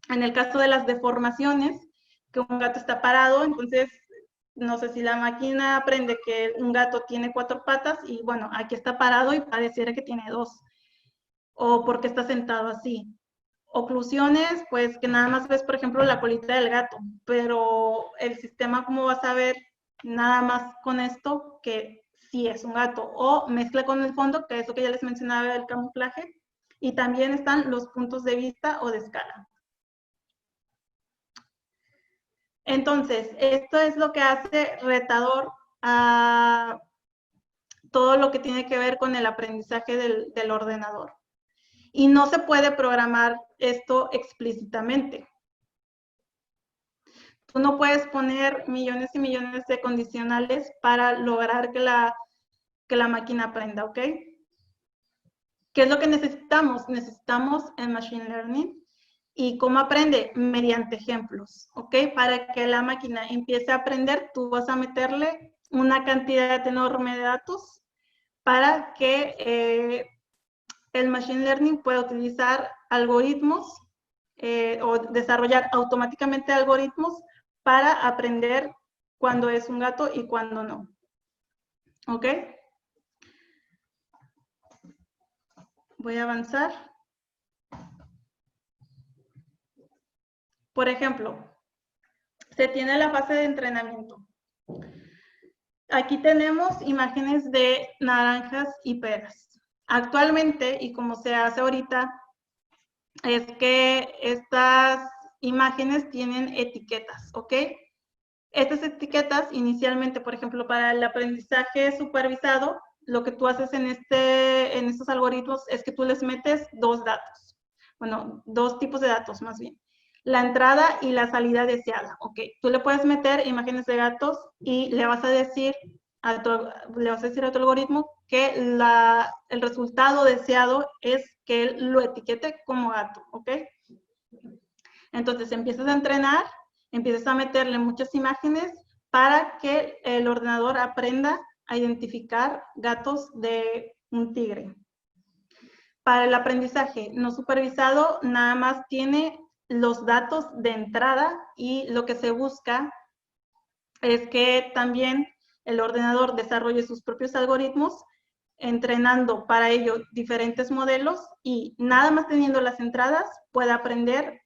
el caso de las deformaciones, que un gato está parado, entonces, no sé si la máquina aprende que un gato tiene 4 patas y, bueno, aquí está parado y pareciera que tiene 2, o porque está sentado así. Oclusiones, pues que nada más ves, por ejemplo, la colita del gato, pero el sistema, ¿cómo vas a ver nada más con esto que sí es un gato? O mezcla con el fondo, que es lo que ya les mencionaba del camuflaje, y también están los puntos de vista o de escala. Entonces, esto es lo que hace retador a todo lo que tiene que ver con el aprendizaje del ordenador. Y no se puede programar esto explícitamente. Tú no puedes poner millones y millones de condicionales para lograr que la máquina aprenda, ¿ok? ¿Qué es lo que necesitamos? Necesitamos el Machine Learning. ¿Y cómo aprende? Mediante ejemplos, ¿ok? Para que la máquina empiece a aprender, tú vas a meterle una cantidad enorme de datos para que el Machine Learning pueda utilizar algoritmos o desarrollar automáticamente algoritmos para aprender cuándo es un gato y cuándo no. ¿Ok? Voy a avanzar. Por ejemplo, se tiene la fase de entrenamiento. Aquí tenemos imágenes de naranjas y peras. Actualmente, y como se hace ahorita, es que estas imágenes tienen etiquetas, ¿ok? Estas etiquetas inicialmente, por ejemplo, para el aprendizaje supervisado, lo que tú haces en estos algoritmos es que tú les metes 2 datos. Bueno, 2 tipos de datos más bien. La entrada y la salida deseada. Ok, tú le puedes meter imágenes de gatos y le vas a decir a tu algoritmo que el resultado deseado es que él lo etiquete como gato, ¿ok? Entonces empiezas a entrenar, empiezas a meterle muchas imágenes para que el ordenador aprenda a identificar gatos de un tigre. Para el aprendizaje no supervisado, nada más tiene los datos de entrada y lo que se busca es que también el ordenador desarrolle sus propios algoritmos, entrenando para ello diferentes modelos y nada más teniendo las entradas puede aprender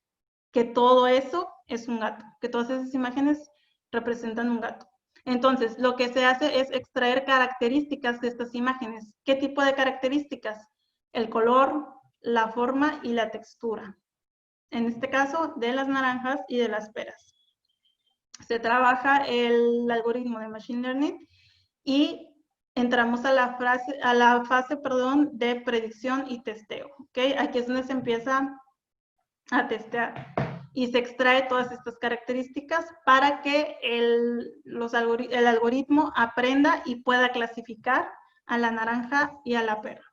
que todo eso es un gato, que todas esas imágenes representan un gato. Entonces, lo que se hace es extraer características de estas imágenes. ¿Qué tipo de características? El color, la forma y la textura. En este caso, de las naranjas y de las peras. Se trabaja el algoritmo de Machine Learning y entramos a la fase de predicción y testeo. ¿Okay? Aquí es donde se empieza a testear y se extrae todas estas características para que el algoritmo aprenda y pueda clasificar a la naranja y a la pera.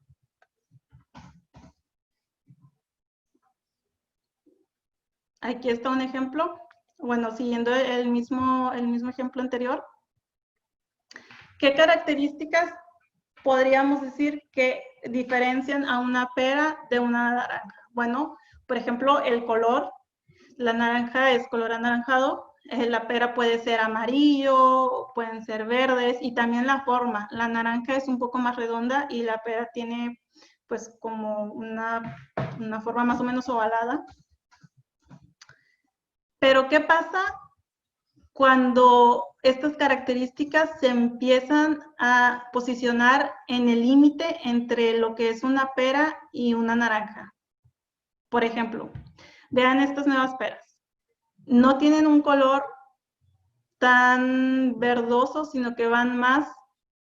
Aquí está un ejemplo, bueno, siguiendo el mismo ejemplo anterior. ¿Qué características podríamos decir que diferencian a una pera de una naranja? Bueno, por ejemplo, el color. La naranja es color anaranjado, la pera puede ser amarillo, pueden ser verdes, y también la forma. La naranja es un poco más redonda y la pera tiene pues como una forma más o menos ovalada. Pero ¿qué pasa cuando estas características se empiezan a posicionar en el límite entre lo que es una pera y una naranja? Por ejemplo, vean estas nuevas peras. No tienen un color tan verdoso, sino que van más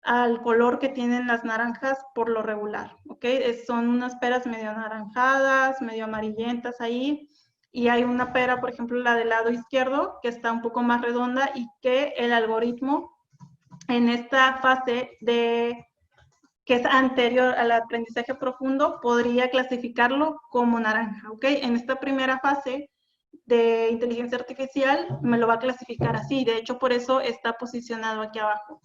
al color que tienen las naranjas por lo regular, ¿ok? Son unas peras medio anaranjadas, medio amarillentas ahí, y hay una pera, por ejemplo, la del lado izquierdo, que está un poco más redonda y que el algoritmo en esta fase que es anterior al aprendizaje profundo, podría clasificarlo como naranja, ¿ok? En esta primera fase de inteligencia artificial me lo va a clasificar así, de hecho por eso está posicionado aquí abajo.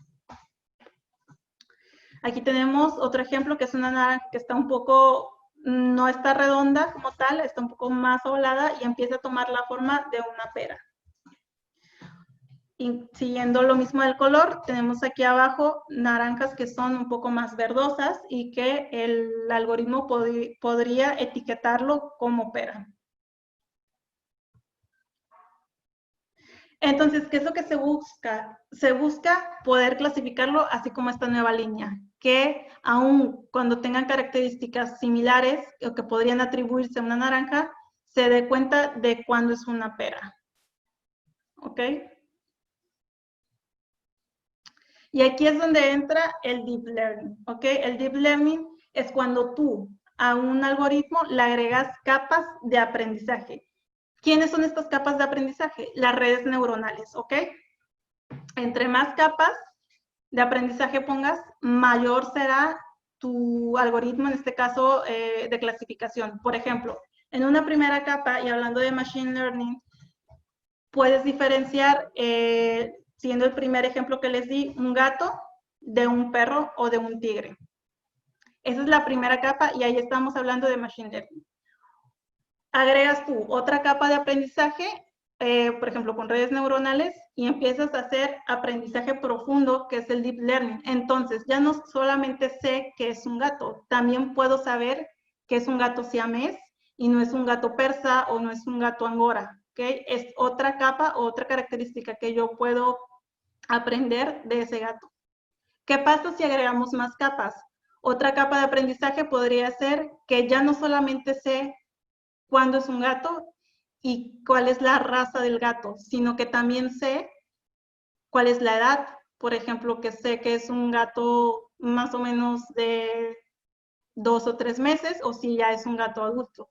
Aquí tenemos otro ejemplo que es una naranja que está un poco, no está redonda como tal, está un poco más ovalada y empieza a tomar la forma de una pera. Y siguiendo lo mismo del color, tenemos aquí abajo naranjas que son un poco más verdosas y que el algoritmo podría etiquetarlo como pera. Entonces, ¿qué es lo que se busca? Se busca poder clasificarlo así como esta nueva línea, que aun cuando tengan características similares o que podrían atribuirse a una naranja, se dé cuenta de cuándo es una pera. ¿Ok? Y aquí es donde entra el Deep Learning. ¿Ok? El Deep Learning es cuando tú a un algoritmo le agregas capas de aprendizaje. ¿Quiénes son estas capas de aprendizaje? Las redes neuronales, ¿ok? Entre más capas de aprendizaje pongas, mayor será tu algoritmo, en este caso, de clasificación. Por ejemplo, en una primera capa, y hablando de Machine Learning, puedes diferenciar, siendo el primer ejemplo que les di, un gato de un perro o de un tigre. Esa es la primera capa y ahí estamos hablando de Machine Learning. Agregas tú otra capa de aprendizaje, por ejemplo, con redes neuronales, y empiezas a hacer aprendizaje profundo, que es el Deep Learning. Entonces, ya no solamente sé que es un gato, también puedo saber que es un gato siamés y no es un gato persa o no es un gato angora, ¿ok? Es otra capa o otra característica que yo puedo aprender de ese gato. ¿Qué pasa si agregamos más capas? Otra capa de aprendizaje podría ser que ya no solamente sé cuándo es un gato y cuál es la raza del gato, sino que también sé cuál es la edad. Por ejemplo, que sé que es un gato más o menos de 2 o 3 meses o si ya es un gato adulto.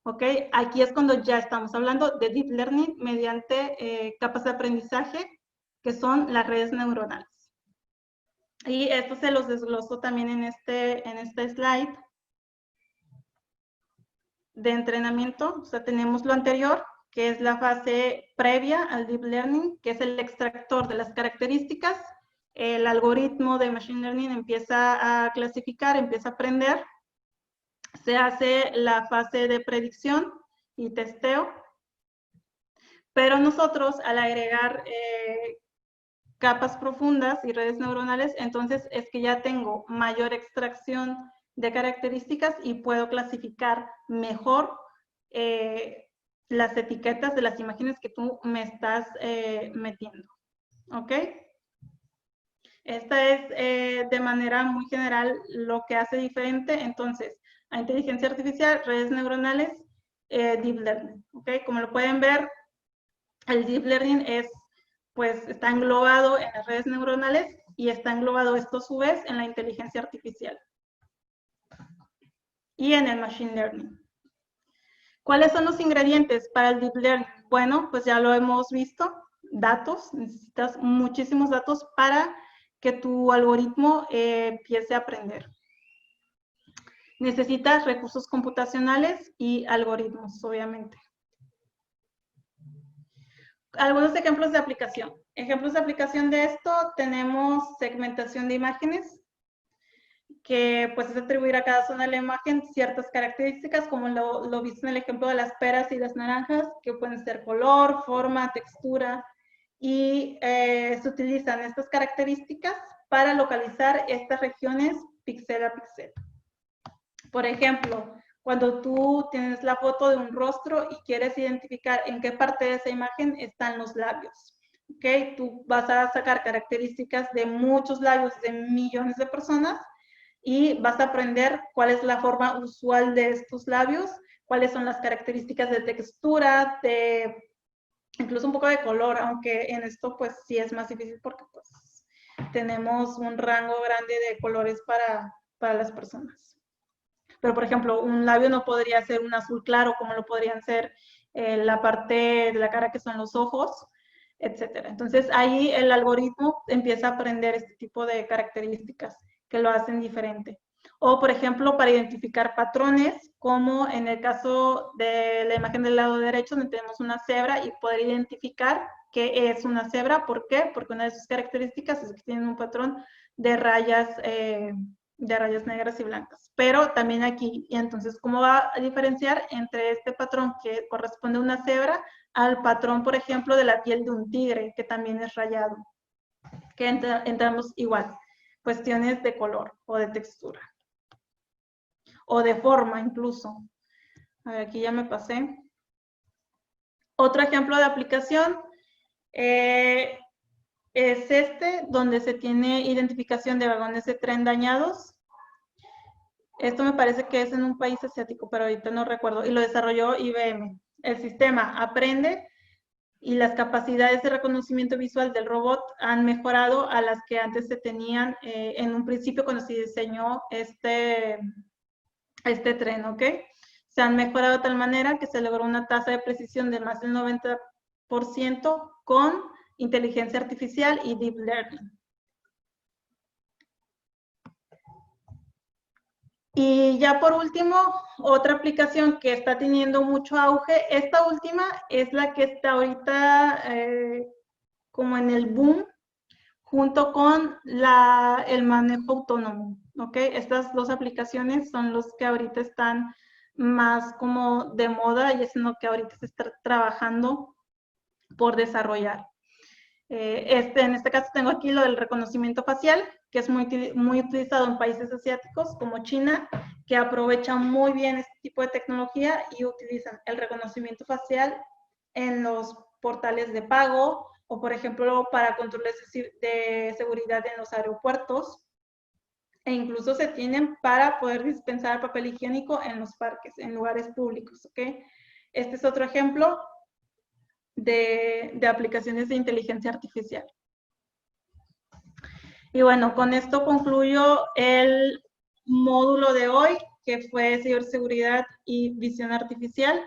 ¿Ok? Aquí es cuando ya estamos hablando de Deep Learning mediante capas de aprendizaje, que son las redes neuronales. Y esto se los desgloso también en este slide de entrenamiento. O sea, tenemos lo anterior, que es la fase previa al Deep Learning, que es el extractor de las características. El algoritmo de Machine Learning empieza a clasificar, empieza a aprender. Se hace la fase de predicción y testeo. Pero nosotros, al agregar capas profundas y redes neuronales, entonces es que ya tengo mayor extracción de características y puedo clasificar mejor las etiquetas de las imágenes que tú me estás metiendo. ¿Ok? Esta es de manera muy general lo que hace diferente entonces a inteligencia artificial, redes neuronales, Deep Learning. ¿Ok? Como lo pueden ver, el Deep Learning pues está englobado en las redes neuronales y está englobado esto a su vez en la inteligencia artificial y en el Machine Learning. ¿Cuáles son los ingredientes para el Deep Learning? Bueno, pues ya lo hemos visto, datos, necesitas muchísimos datos para que tu algoritmo empiece a aprender. Necesitas recursos computacionales y algoritmos, obviamente. Algunos ejemplos de aplicación. Ejemplos de aplicación de esto, tenemos segmentación de imágenes, que pues es atribuir a cada zona de la imagen ciertas características, como lo viste en el ejemplo de las peras y las naranjas, que pueden ser color, forma, textura, y se utilizan estas características para localizar estas regiones píxel a píxel. Por ejemplo, cuando tú tienes la foto de un rostro y quieres identificar en qué parte de esa imagen están los labios, ¿ok? Tú vas a sacar características de muchos labios de millones de personas y vas a aprender cuál es la forma usual de estos labios, cuáles son las características de textura, de incluso un poco de color, aunque en esto pues sí es más difícil porque pues tenemos un rango grande de colores para las personas. Pero, por ejemplo, un labio no podría ser un azul claro como lo podrían ser la parte de la cara que son los ojos, etcétera. Entonces, ahí el algoritmo empieza a aprender este tipo de características que lo hacen diferente. O, por ejemplo, para identificar patrones, como en el caso de la imagen del lado derecho, donde tenemos una cebra y poder identificar qué es una cebra. ¿Por qué? Porque una de sus características es que tienen un patrón de rayas negras y blancas. Pero también aquí, y entonces, ¿cómo va a diferenciar entre este patrón que corresponde a una cebra al patrón, por ejemplo, de la piel de un tigre, que también es rayado? Que entramos igual, cuestiones de color o de textura. O de forma incluso. A ver, aquí ya me pasé. Otro ejemplo de aplicación es este, donde se tiene identificación de vagones de tren dañados. Esto me parece que es en un país asiático, pero ahorita no recuerdo. Y lo desarrolló IBM. El sistema aprende y las capacidades de reconocimiento visual del robot han mejorado a las que antes se tenían en un principio cuando se diseñó este tren, ¿ok? Se han mejorado de tal manera que se logró una tasa de precisión de más del 90% con inteligencia artificial y deep learning. Y ya por último, otra aplicación que está teniendo mucho auge, esta última es la que está ahorita como en el boom, junto con el manejo autónomo, ¿ok? Estas dos aplicaciones son los que ahorita están más como de moda y es en lo que ahorita se está trabajando por desarrollar. En este caso tengo aquí lo del reconocimiento facial, que es muy utilizado en países asiáticos como China, que aprovechan muy bien este tipo de tecnología y utilizan el reconocimiento facial en los portales de pago o, por ejemplo, para controles de seguridad en los aeropuertos, e incluso se tienen para poder dispensar papel higiénico en los parques, en lugares públicos, ¿ok? Este es otro ejemplo de aplicaciones de inteligencia artificial. Y bueno, con esto concluyo el módulo de hoy, que fue ciberseguridad y visión artificial.